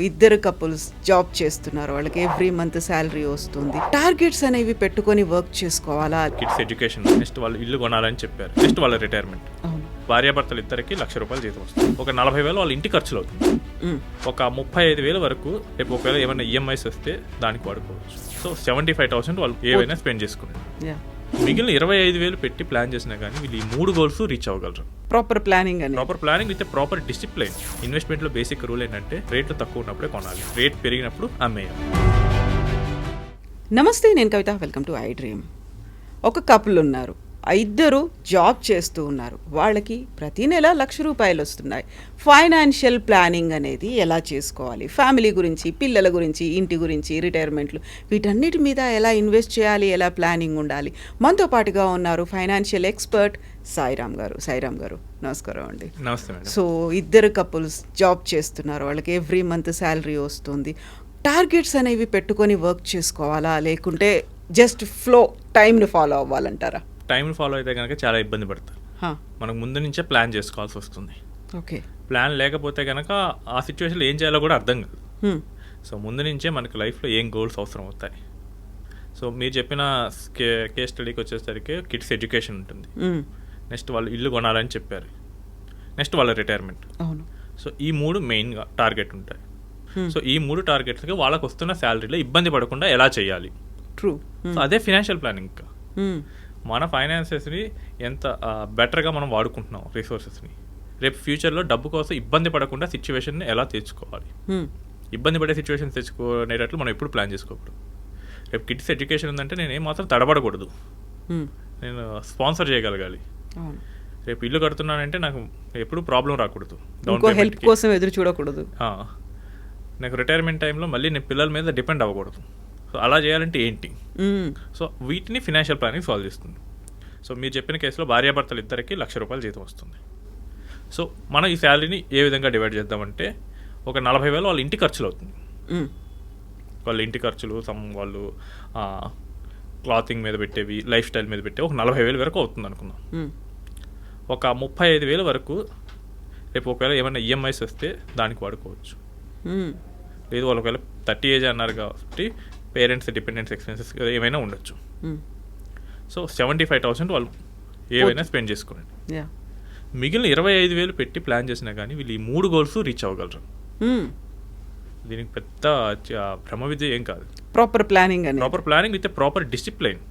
ఇద్దరు couples job చేస్తున్నారు, వాళ్ళకి ఎవ్రీ మంత్ శాలరీ వస్తుంది. టార్గెట్స్ అనేవి పెట్టుకొని వర్క్ చేసుకోవాలా? కిడ్స్ ఎడ్యుకేషన్, నెక్స్ట్ వాళ్ళు ఇల్లు కొనాలని చెప్పారు, నెక్స్ట్ వాళ్ళ రిటైర్మెంట్. భార్యాభర్తలు ఇద్దరికి ₹1,00,000 జీతం వస్తుంది. ఒక 40,000 వాళ్ళ ఇంటి ఖర్చులు అవుతుంది. ఒక 35,000 వరకు రేపు ఒకవేళ ఏమైనా ఈఎంఐస్ వస్తే దానికి వాడుకోవచ్చు. సో 75,000 వాళ్ళు ఏవైనా స్పెండ్ చేసుకున్నారు. మిగిలిన 25,000 పెట్టి ప్లాన్ చేసినా కానీ వీళ్ళు ఈ 3 గోల్స్ రీచ్ అవ్వగలరు. Proper planning with proper discipline. Investment లో బేసిక్ రూల్ ఏంటంటే రేట్లు తక్కువ ఉన్నప్పుడే కొనాలి, రేట్ పెరిగినప్పుడు అమ్మేయాలి. నమస్తే, నేను కవిత. Welcome to iDream. ఒక కపుల్ ఉన్నారు, ఇద్దరు జాబ్ చేస్తూ ఉన్నారు. వాళ్ళకి ప్రతి నెల ₹1,00,000 వస్తున్నాయి. ఫైనాన్షియల్ ప్లానింగ్ అనేది ఎలా చేసుకోవాలి, ఫ్యామిలీ గురించి, పిల్లల గురించి, ఇంటి గురించి, రిటైర్మెంట్లు, వీటన్నిటి మీద ఎలా ఇన్వెస్ట్ చేయాలి, ఎలా ప్లానింగ్ ఉండాలి. మనతో పాటుగా ఉన్నారు ఫైనాన్షియల్ ఎక్స్పర్ట్ సాయిరామ్ గారు. నమస్కారం అండి. నమస్తే మేడం. సో ఇద్దరు కపుల్స్ జాబ్ చేస్తున్నారు, వాళ్ళకి ఎవ్రీ మంత్ శాలరీ వస్తుంది. టార్గెట్స్ అనేవి పెట్టుకొని వర్క్ చేసుకోవాలా, లేకుంటే జస్ట్ ఫ్లో టైంని ఫాలో అవ్వాలంటారా? టైం ఫాలో అయితే కనుక చాలా ఇబ్బంది పడతారు. మనకు ముందు నుంచే ప్లాన్ చేసుకోవాల్సి వస్తుంది. ఓకే, ప్లాన్ లేకపోతే కనుక ఆ సిచ్యువేషన్లో ఏం చేయాలో కూడా అర్థం కాదు. సో ముందు నుంచే మనకి లైఫ్లో ఏం గోల్స్ అవసరం అవుతాయి. సో మీరు చెప్పిన కేస్ స్టడీకి వచ్చేసరికి కిడ్స్ ఎడ్యుకేషన్ ఉంటుంది, నెక్స్ట్ వాళ్ళు ఇల్లు కొనాలని చెప్పారు, నెక్స్ట్ వాళ్ళ రిటైర్మెంట్. సో ఈ 3 మెయిన్గా టార్గెట్ ఉంటాయి. సో ఈ 3 టార్గెట్స్కి వాళ్ళకు వస్తున్న శాలరీలో ఇబ్బంది పడకుండా ఎలా చేయాలి. ట్రూ. సో అదే ఫినాన్షియల్ ప్లానింగ్. మన ఫైనాన్సెస్ని ఎంత బెటర్గా మనం వాడుకుంటున్నాం, రిసోర్సెస్ని, రేపు ఫ్యూచర్లో డబ్బు కోసం ఇబ్బంది పడకుండా సిచ్యువేషన్ని ఎలా తెచ్చుకోవాలి. ఇబ్బంది పడే సిచ్యువేషన్ తెచ్చుకునేటట్లు మనం ఎప్పుడు ప్లాన్ చేసుకోకూడదు. రేపు కిడ్స్ ఎడ్యుకేషన్ ఉందంటే నేను ఏమాత్రం తడబడకూడదు, నేను స్పాన్సర్ చేయగలగాలి. రేపు ఇల్లు కడుతున్నానంటే నాకు ఎప్పుడు ప్రాబ్లం రాకూడదు, హెల్ప్ కోసం ఎదురు చూడకూడదు. నాకు రిటైర్మెంట్ టైంలో మళ్ళీ నేను పిల్లల మీద డిపెండ్ అవ్వకూడదు. సో అలా చేయాలంటే ఏంటి? సో వీటిని ఫినాన్షియల్ ప్లానింగ్ సాల్వ్ చేస్తుంది. సో మీరు చెప్పిన కేసులో భార్యాభర్తలు ఇద్దరికి ₹1,00,000 జీతం వస్తుంది. సో మనం ఈ శాలరీని ఏ విధంగా డివైడ్ చేద్దామంటే ఒక 40,000 వాళ్ళ ఇంటి ఖర్చులు అవుతుంది. వాళ్ళ ఇంటి ఖర్చులు, వాళ్ళు క్లాతింగ్ మీద పెట్టేవి, లైఫ్ స్టైల్ మీద పెట్టేవి ఒక 40,000 వరకు అవుతుంది అనుకుందాం. ఒక 35,000 వరకు రేపు ఒకవేళ ఏమైనా ఈఎంఐస్ వస్తే దానికి వాడుకోవచ్చు. లేదు వాళ్ళు ఒకవేళ 30 ఏజ్ అన్నారు కాబట్టి పేరెంట్స్ డిపెండెంట్స్ ఎక్స్పెన్సెస్ ఏమైనా ఉండొచ్చు. సో 75,000 వాళ్ళు ఏవైనా స్పెండ్ చేసుకోండి. మిగిలిన 25,000 పెట్టి ప్లాన్ చేసినా కానీ వీళ్ళు ఈ 3 గోల్స్ రీచ్ అవ్వగలరు. దీనికి పెద్ద భ్రమ విద్య ఏం కాదు. Proper planning with proper discipline.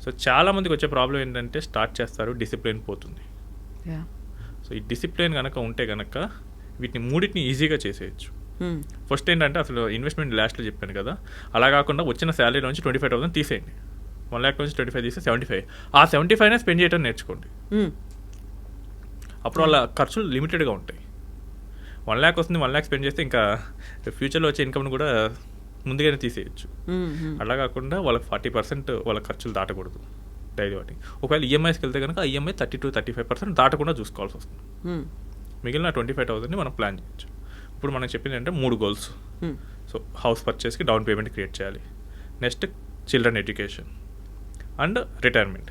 So చాలా మందికి వచ్చే ప్రాబ్లం ఏంటంటే స్టార్ట్ చేస్తారు, డిసిప్లిన్ పోతుంది. సో ఈ డిసిప్లిన్ కనుక ఉంటే కనుక వీటిని 3టిని ఈజీగా చేసేయచ్చు. ఫస్ట్ ఏంటంటే అసలు ఇన్వెస్ట్మెంట్ లాస్ట్లో చెప్పాను కదా, అలా కాకుండా వచ్చిన శాలరీ నుంచి 25,000 తీసేయండి. 1,00,000 నుంచి 25 తీస్తే 75. ఆ 75 స్పెండ్ చేయడం నేర్చుకోండి. అప్పుడు వాళ్ళ ఖర్చులు లిమిటెడ్గా ఉంటాయి. 1,00,000 వస్తుంది, 1,00,000 స్పెండ్ చేస్తే ఇంకా ఫ్యూచర్లో వచ్చే ఇన్కమ్ని కూడా ముందుగానే తీసేయచ్చు. అలా కాకుండా వాళ్ళకి 40% వాళ్ళ ఖర్చులు దాటకూడదు డైలీ వాటికి. ఒకవేళ ఈఎంఐస్కి వెళ్తే కనుక ఆ ఈఎంఐ 30-35% దాటకుండా చూసుకోవాల్సి వస్తుంది. మిగిలిన 25,000ని మనం ప్లాన్ చేయొచ్చు. ఇప్పుడు మనం చెప్పింది అంటే 3 గోల్స్. సో హౌస్ పర్చేస్కి డౌన్ పేమెంట్ క్రియేట్ చేయాలి, next children education and retirement.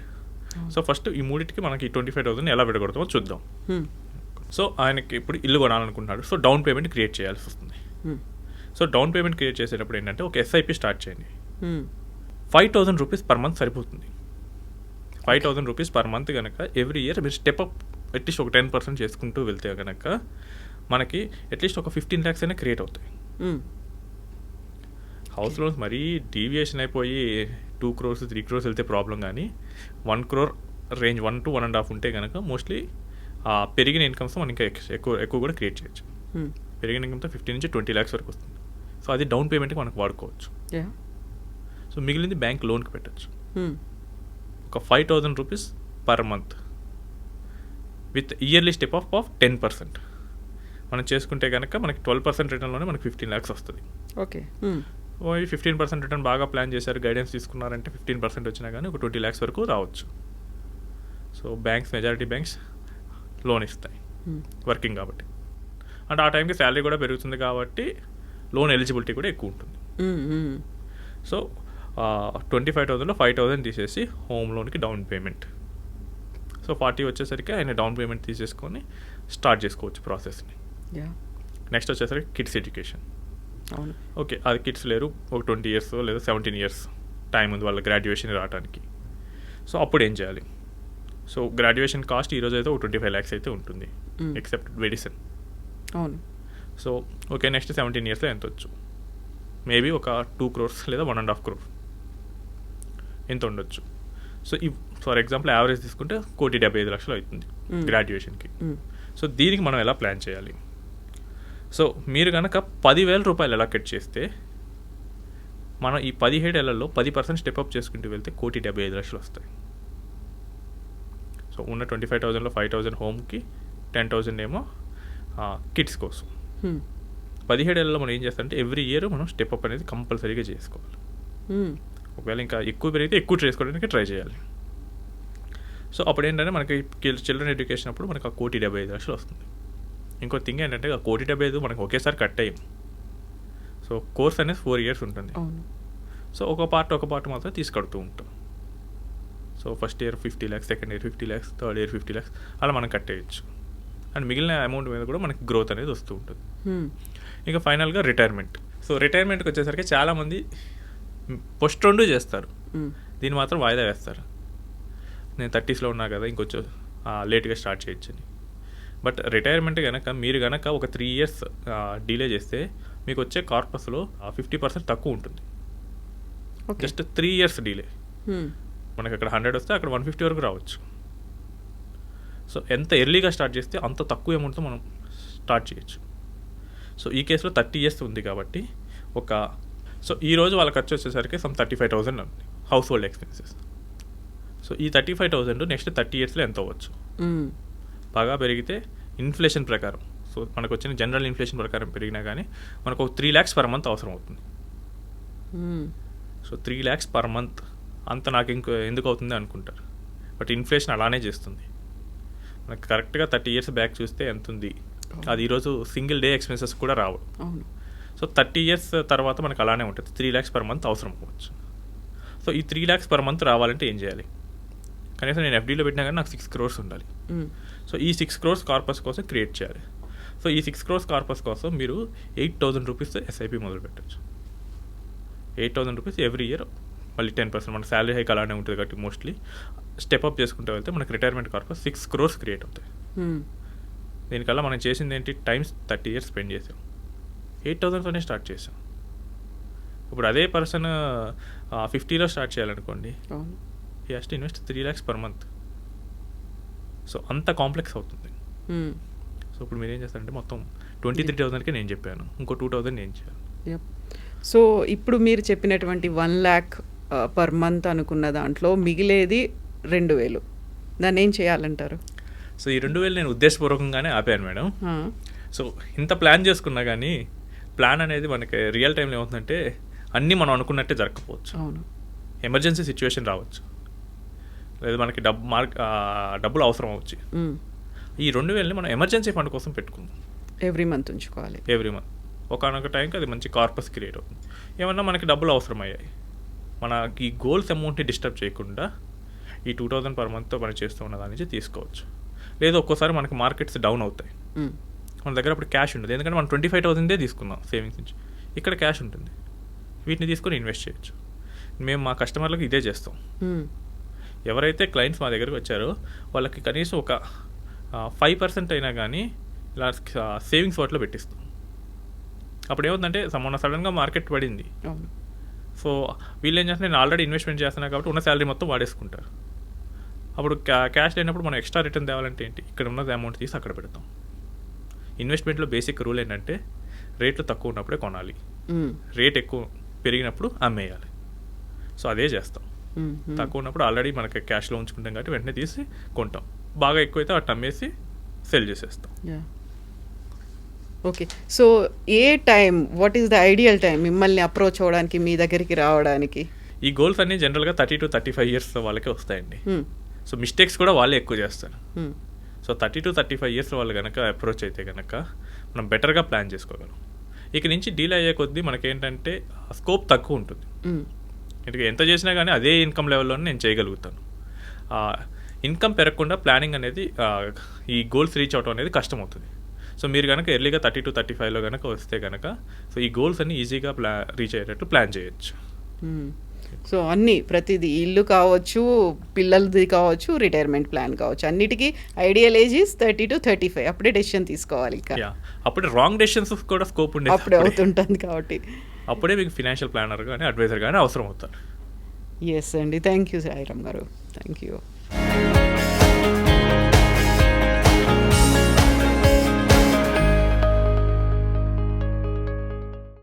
So first ఈ 3టికి మనకి 25,000 ఎలా విడగొడతామో చూద్దాం. సో ఆయనకి ఇప్పుడు ఇల్లు కొనాలనుకుంటున్నాడు, సో డౌన్ పేమెంట్ క్రియేట్ చేయాల్సి వస్తుంది. సో డౌన్ పేమెంట్ క్రియేట్ చేసేటప్పుడు ఏంటంటే ఒక ఎస్ఐపి స్టార్ట్ చేయండి. ₹5,000 పర్ మంత్ సరిపోతుంది. ₹5,000 పర్ మంత్ కనుక ఎవ్రీ ఇయర్ మీరు స్టెప్ అప్ అట్లీస్ట్ ఒక 10% చేసుకుంటూ వెళ్తే కనుక మనకి అట్లీస్ట్ ఒక 15 lakhs అయినా క్రియేట్ అవుతాయి. హౌస్ లోన్స్ మరీ డీవియేషన్ అయిపోయి 2 crores 3 crores వెళ్తే ప్రాబ్లం, కానీ 1 crore రేంజ్ 1 to 1.5 ఉంటే కనుక మోస్ట్లీ పెరిగిన ఇన్కమ్స్ మనం ఇంకా ఎక్కువ కూడా క్రియేట్ చేయొచ్చు. పెరిగిన ఇన్కమ్తో 15 నుంచి 20 lakhs వరకు వస్తుంది. సో అది డౌన్ పేమెంట్కి మనకు వాడుకోవచ్చు. సో మిగిలింది బ్యాంక్ లోన్కి పెట్టచ్చు. ఒక ₹5,000 per month with yearly step of 10%. మనం చేసుకుంటే కనుక మనకి 12% రిటర్న్లోనే మనకి 15 lakhs వస్తుంది. ఓకే, 15% రిటర్న్ బాగా ప్లాన్ చేశారు, గైడెన్స్ తీసుకున్నారంటే 15% వచ్చినా కానీ ఒక 20 lakhs వరకు రావచ్చు. సో మెజారిటీ బ్యాంక్స్ లోన్ ఇస్తాయి వర్కింగ్ కాబట్టి. అండ్ ఆ టైంకి శాలరీ కూడా పెరుగుతుంది కాబట్టి లోన్ ఎలిజిబిలిటీ కూడా ఎక్కువ ఉంటుంది. సో 25,000లో 5,000 తీసేసి హోమ్ లోన్కి డౌన్ పేమెంట్. సో 40 వచ్చేసరికి ఆయన డౌన్ పేమెంట్ తీసేసుకొని స్టార్ట్ చేసుకోవచ్చు ప్రాసెస్ని. నెక్స్ట్ వచ్చేసరికి కిడ్స్ ఎడ్యుకేషన్. ఓకే, అది కిడ్స్ లేరు, ఒక 20 years లేదా 17 years టైం ఉంది వాళ్ళ గ్రాడ్యుయేషన్ రావడానికి. సో అప్పుడు ఏం చేయాలి? సో గ్రాడ్యుయేషన్ కాస్ట్ ఈరోజు అయితే ఒక 25 lakhs అయితే ఉంటుంది, ఎక్సెప్ట్ మెడిసిన్. అవును. సో ఓకే, నెక్స్ట్ 17 yearsలో ఎంత వచ్చు? మేబీ ఒక 2 crores లేదా 1.5 crore ఎంత ఉండొచ్చు. సో ఫర్ ఎగ్జాంపుల్ యావరేజ్ తీసుకుంటే 1,75,00,000 అవుతుంది గ్రాడ్యుయేషన్కి. సో దీనికి మనం ఎలా ప్లాన్ చేయాలి? సో మీరు కనుక 10,000 రూపాయలు ఎలా కట్ చేస్తే మనం ఈ 17 ఏళ్లలో 10% స్టెప్అప్ చేసుకుంటూ వెళ్తే 1,75,00,000 వస్తాయి. సో ఉన్న 25,000లో 5,000 హోమ్కి, 10,000 ఏమో కిడ్స్ కోసం. 17 ఏళ్లలో మనం ఏం చేస్తామంటే ఎవ్రీ ఇయర్ మనం స్టెప్అప్ అనేది కంపల్సరీగా చేసుకోవాలి. ఒకవేళ ఇంకా ఎక్కువ పెరిగితే ఎక్కువ చేసుకోవడానికి ట్రై చేయాలి. సో అప్పుడు ఏంటంటే మనకి చిల్డ్రన్ ఎడ్యుకేషన్ అప్పుడు మనకు 1,75,00,000 వస్తుంది. ఇంకో థింగ్ ఏంటంటే 1,75,00,000 మనకు ఒకేసారి కట్ అయ్యాం. సో కోర్స్ అనేది 4 years ఉంటుంది. సో ఒక పార్ట్ మాత్రం తీసుకడుతూ ఉంటాం. So first year 50 lakhs, second year 50 lakhs, third year 50 lakhs అలా మనం కట్టేయచ్చు. అండ్ మిగిలిన అమౌంట్ మీద కూడా మనకి గ్రోత్ అనేది వస్తూ ఉంటుంది. ఇంకా ఫైనల్గా రిటైర్మెంట్. సో రిటైర్మెంట్కి వచ్చేసరికి చాలామంది పోస్ట్ 2 చేస్తారు, దీన్ని మాత్రం వాయిదా వేస్తారు. నేను 30sలో ఉన్నా కదా, ఇంకొంచెం లేట్గా స్టార్ట్ చేయొచ్చని. బట్ రిటైర్మెంట్ కనుక మీరు కనుక ఒక 3 years డిలే చేస్తే మీకు వచ్చే కార్పస్లో 50% తక్కువ ఉంటుంది. Just 3 years delay. మనకి అక్కడ 100 వస్తే అక్కడ 150 వరకు రావచ్చు. సో ఎంత ఎర్లీగా స్టార్ట్ చేస్తే అంత తక్కువ అమౌంట్తో మనం స్టార్ట్ చేయొచ్చు. సో ఈ కేసులో 30 years ఉంది కాబట్టి సో ఈరోజు వాళ్ళ ఖర్చు వచ్చేసరికి 35,000 ఉంది హౌస్ హోల్డ్ ఎక్స్పెన్సెస్. సో ఈ 35,000 నెక్స్ట్ 30 yearsలో ఎంత అవ్వచ్చు? బాగా పెరిగితే ఇన్ఫ్లేషన్ ప్రకారం, సో మనకు వచ్చిన జనరల్ ఇన్ఫ్లేషన్ ప్రకారం పెరిగినా కానీ మనకు 3 lakhs per month అవసరం అవుతుంది. సో 3 lakhs per month అంత నాకు ఎందుకు అవుతుంది అనుకుంటారు, బట్ ఇన్ఫ్లేషన్ అలానే చేస్తుంది. మనకు కరెక్ట్గా 30 years బ్యాక్ చూస్తే ఎంత ఉంది, అది ఈరోజు సింగిల్ డే ఎక్స్పెన్సెస్ కూడా రావు. సో 30 years తర్వాత మనకు అలానే ఉంటుంది, 3 lakhs per month అవసరం అవ్వచ్చు. సో ఈ 3 lakhs per month రావాలంటే ఏం చేయాలి? కనీసం నేను ఎఫ్డీలో పెట్టినా కానీ నాకు 6 crores ఉండాలి. సో ఈ 6 crores కార్పస్ కోసం క్రియేట్ చేయాలి. సో ఈ 6 crores కార్పస్ కోసం మీరు 8,000 rupees ఎస్ఐపి మొదలు పెట్టచ్చు. 8,000 rupees ఎవ్రీ ఇయర్, మళ్ళీ 10% మన శాలరీ హైక్ అలానే ఉంటుంది కాబట్టి మోస్ట్లీ స్టెప్అప్ చేసుకుంటూ వెళ్తే మనకి రిటైర్మెంట్ కార్పస్ 6 crores క్రియేట్ అవుతాయి. దీనికల్లా మనం చేసింది ఏంటి? టైమ్స్ 30 years స్పెండ్ చేసాం, 8,000తోనే స్టార్ట్ చేసాం. ఇప్పుడు అదే పర్సన్ 50లో స్టార్ట్ చేయాలనుకోండి, he has to invest 3 lakhs per month. So అంత కాంప్లెక్స్ అవుతుంది. సో ఇప్పుడు మీరు ఏం చేస్తారంటే మొత్తం 23,000కే నేను చెప్పాను, ఇంకో 2,000 నేను చేయాలి. సో ఇప్పుడు మీరు చెప్పినటువంటి 1 lakh per month అనుకున్న దాంట్లో మిగిలేది 2,000, దాన్ని ఏం చేయాలంటారు? సో ఈ 2,000 నేను ఉద్దేశపూర్వకంగానే ఆపాను మేడం. సో ఇంత ప్లాన్ చేసుకున్నా కానీ ప్లాన్ అనేది మనకి రియల్ టైంలో ఏమవుతుందంటే అన్నీ మనం అనుకున్నట్టే జరగకపోవచ్చు. ఎమర్జెన్సీ సిచ్యువేషన్ రావచ్చు, లేదా మనకి డబ్బులు అవసరం అవచ్చు. ఈ 2,000ని మనం ఎమర్జెన్సీ ఫండ్ కోసం పెట్టుకుందాం. ఎవ్రీ మంత్ ఉంచుకోవాలి. ఎవ్రీ మంత్ ఒకనొక టైంకి అది మంచి కార్పస్ క్రియేట్ అవుతుంది. ఏమన్నా మనకి డబ్బులు అవసరం అయ్యాయి, మనకి ఈ గోల్స్ అమౌంట్ని డిస్టర్బ్ చేయకుండా ఈ 2,000 per monthతో మనం చేస్తూ ఉన్న దాని నుంచి తీసుకోవచ్చు. లేదా ఒక్కోసారి మనకి మార్కెట్స్ డౌన్ అవుతాయి, మన దగ్గర అప్పుడు క్యాష్ ఉంటుంది, ఎందుకంటే మనం 25,000 తీసుకున్నాం సేవింగ్స్ నుంచి, ఇక్కడ క్యాష్ ఉంటుంది, వీటిని తీసుకొని ఇన్వెస్ట్ చేయొచ్చు. మేము మా కస్టమర్లకు ఇదే చేస్తాం. ఎవరైతే క్లయింట్స్ మా దగ్గరకు వచ్చారో వాళ్ళకి కనీసం ఒక 5% అయినా కానీ ఇలా సేవింగ్స్ వాటిలో పెట్టిస్తాం. అప్పుడు ఏమవుతుందంటే మొన్న సడన్గా మార్కెట్ పడింది, సో వీళ్ళు ఏం చేస్తారు, నేను ఆల్రెడీ ఇన్వెస్ట్మెంట్ చేస్తున్నా కాబట్టి ఉన్న శాలరీ మొత్తం వాడేసుకుంటారు. అప్పుడు క్యాష్ లేనప్పుడు మనం ఎక్స్ట్రా రిటర్న్ తేవాలంటే ఏంటి? ఇక్కడ ఉన్నది అమౌంట్ తీసి అక్కడ పెడతాం. ఇన్వెస్ట్మెంట్లో బేసిక్ రూల్ ఏంటంటే రేట్లు తక్కువ ఉన్నప్పుడే కొనాలి, రేట్ ఎక్కువ పెరిగినప్పుడు అమ్మేయాలి. సో అదే చేస్తాం. తక్కువ ఉన్నప్పుడు ఆల్రెడీ మనకి క్యాష్లో ఉంచుకుంటాం కాబట్టి వెంటనే తీసి కొంటాం, బాగా ఎక్కువైతే వాటిని అమ్మేసి సెల్ చేసేస్తాం. Okay, so A time, what is the ideal time మిమ్మల్ని అప్రోచ్ అవ్వడానికి, మీ దగ్గరికి రావడానికి? ఈ గోల్స్ అన్ని జనరల్గా 30 to 35 years వాళ్ళకే వస్తాయండి. సో మిస్టేక్స్ కూడా వాళ్ళే ఎక్కువ చేస్తారు. సో 30 to 35 years వాళ్ళు కనుక అప్రోచ్ అయితే కనుక మనం బెటర్గా ప్లాన్ చేసుకోగలం. ఇక నుంచి డీల్ అయ్యే కొద్దీ మనకేంటంటే స్కోప్ తక్కువ ఉంటుంది. ఎందుకంటే ఎంత చేసినా కానీ అదే ఇన్కమ్ లెవెల్లోనే నేను చేయగలుగుతాను. ఇన్కమ్ పెరగకుండా ప్లానింగ్ అనేది ఈ గోల్స్ రీచ్ అవడం అనేది కష్టం అవుతుంది. సో మీరు కనుక ఎర్లీగా 30-35లో కనుక వస్తే కనుక సో ఈ గోల్స్ అన్ని ఈజీగా రీచ్ అయ్యేటట్టు ప్లాన్ చేయొచ్చు. సో అన్నీ ప్రతిదీ ఇల్లు కావచ్చు, పిల్లలది కావచ్చు, రిటైర్మెంట్ ప్లాన్ కావచ్చు, అన్నిటికీ ఐడియల్ ఏజ్ ఈజ్ 30-35. అప్పుడే డెసిషన్ తీసుకోవాలి. ఇంకా అప్పుడే రాంగ్ డెసిషన్స్ కూడా స్కోప్ ఉండేది, అప్పుడే అవుతుంటుంది కాబట్టి అప్పుడే మీకు ఫినాన్షియల్ ప్లానర్ కానీ అడ్వైజర్ కానీ అవసరం అవుతారు. ఎస్ అండి. థ్యాంక్ యూ సాయిరామ్ గారు. Thank you.